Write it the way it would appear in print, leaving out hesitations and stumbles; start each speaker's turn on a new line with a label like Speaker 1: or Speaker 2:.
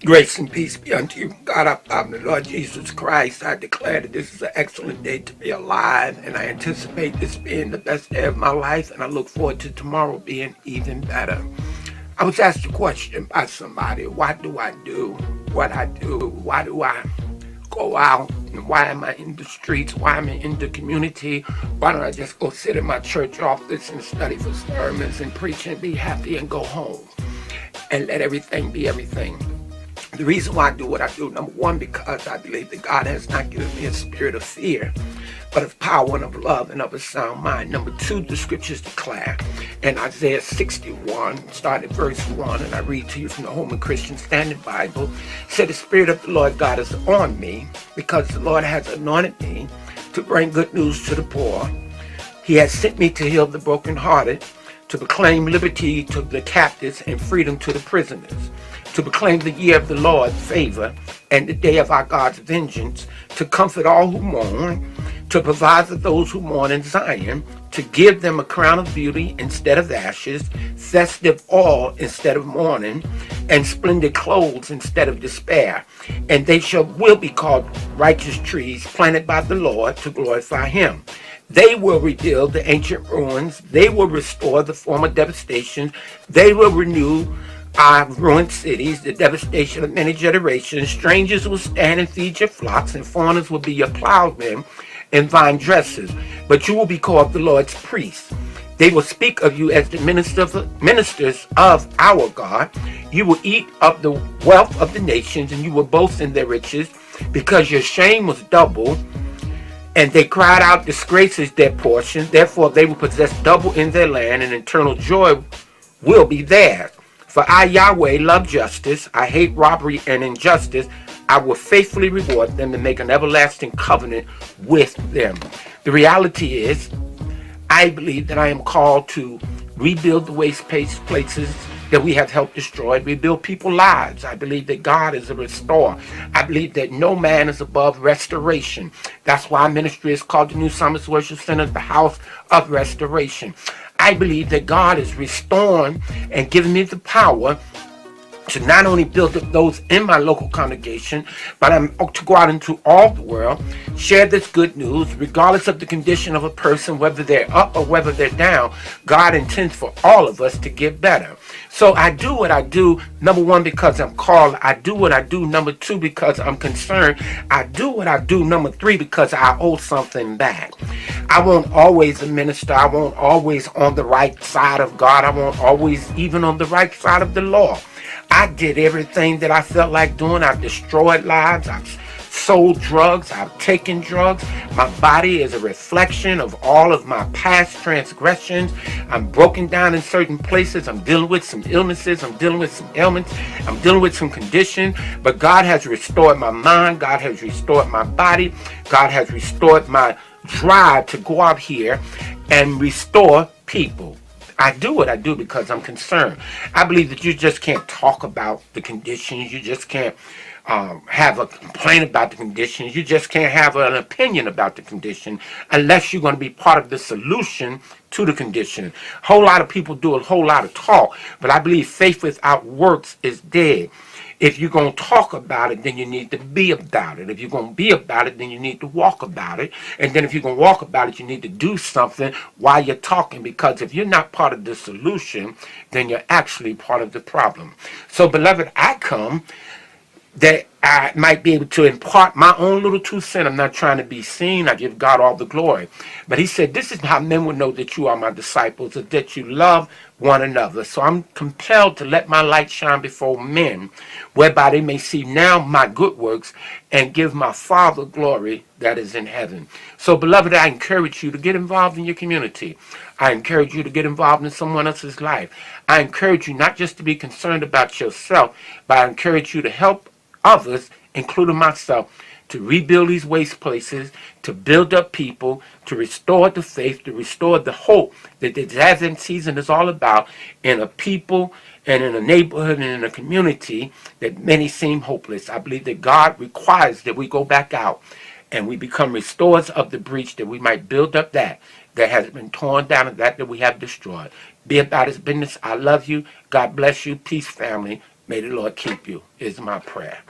Speaker 1: Grace and peace be unto you. God, our Father, the Lord Jesus Christ, I declare that this is an excellent day to be alive, and I anticipate this being the best day of my life, and I look forward to tomorrow being even better. I was asked a question by somebody, why do I do what I do? Why do I go out? And why am I in the streets? Why am I in the community? Why don't I just go sit in my church office and study for sermons and preach and be happy and go home and let everything be everything? The reason why I do what I do, number one, because I believe that God has not given me a spirit of fear, but of power and of love and of a sound mind. Number two, the scriptures declare in Isaiah 61, starting at verse 1, and I read to you from the Holman Christian Standard Bible, said, "The Spirit of the Lord God is on me, because the Lord has anointed me to bring good news to the poor. He has sent me to heal the brokenhearted, to proclaim liberty to the captives and freedom to the prisoners, to proclaim the year of the Lord's favor and the day of our God's vengeance, to comfort all who mourn, to provide for those who mourn in Zion, to give them a crown of beauty instead of ashes, festive oil instead of mourning, and splendid clothes instead of despair. And they will be called righteous trees planted by the Lord to glorify him. They will rebuild the ancient ruins. They will restore the former devastations. They will renew our ruined cities, the devastation of many generations. Strangers will stand and feed your flocks, and foreigners will be your plowmen and vine dressers. But you will be called the Lord's priests. They will speak of you as the ministers of our God. You will eat of the wealth of the nations, and you will boast in their riches, because your shame was double, and they cried out, disgrace is their portion. Therefore they will possess double in their land, and eternal joy will be theirs. For I, Yahweh, love justice. I hate robbery and injustice. I will faithfully reward them and make an everlasting covenant with them." The reality is, I believe that I am called to rebuild the waste places that we have helped destroy, rebuild people's lives. I believe that God is a restorer. I believe that no man is above restoration. That's why our ministry is called the New Summits Worship Center, the House of Restoration. I believe that God is restoring and giving me the power to not only build up those in my local congregation, but I'm to go out into all the world, share this good news, regardless of the condition of a person, whether they're up or whether they're down. God intends for all of us to get better. So I do what I do, number one, because I'm called. I do what I do, number two, because I'm concerned. I do what I do, number three, because I owe something back. I won't always a minister. I won't always on the right side of God. I won't always even on the right side of the law. I did everything that I felt like doing. I've destroyed lives. I've sold drugs. I've taken drugs. My body is a reflection of all of my past transgressions. I'm broken down in certain places. I'm dealing with some illnesses. I'm dealing with some ailments. I'm dealing with some conditions. But God has restored my mind. God has restored my body. God has restored my drive to go out here and restore people. I do what I do because I'm concerned. I believe that you just can't talk about the conditions. You just can't have a complaint about the conditions. You just can't have an opinion about the condition unless you're going to be part of the solution to the condition. A whole lot of people do a whole lot of talk, but I believe faith without works is dead. If you're going to talk about it, then you need to be about it. If you're going to be about it, then you need to walk about it. And then if you're going to walk about it, you need to do something while you're talking. Because if you're not part of the solution, then you're actually part of the problem. So, beloved, I come that I might be able to impart my own little 2 cents. I'm not trying to be seen. I give God all the glory. But he said, this is how men will know that you are my disciples, is that you love one another. So I'm compelled to let my light shine before men, whereby they may see now my good works and give my Father glory that is in heaven. So, beloved, I encourage you to get involved in your community. I encourage you to get involved in someone else's life. I encourage you not just to be concerned about yourself, but I encourage you to help others, including myself, to rebuild these waste places, to build up people, to restore the faith, to restore the hope that the Advent season is all about in a people and in a neighborhood and in a community that many seem hopeless. I believe that God requires that we go back out and we become restorers of the breach, that we might build up that has been torn down and that we have destroyed. Be about his business. I love you. God bless you. Peace, family. May the Lord keep you, is my prayer.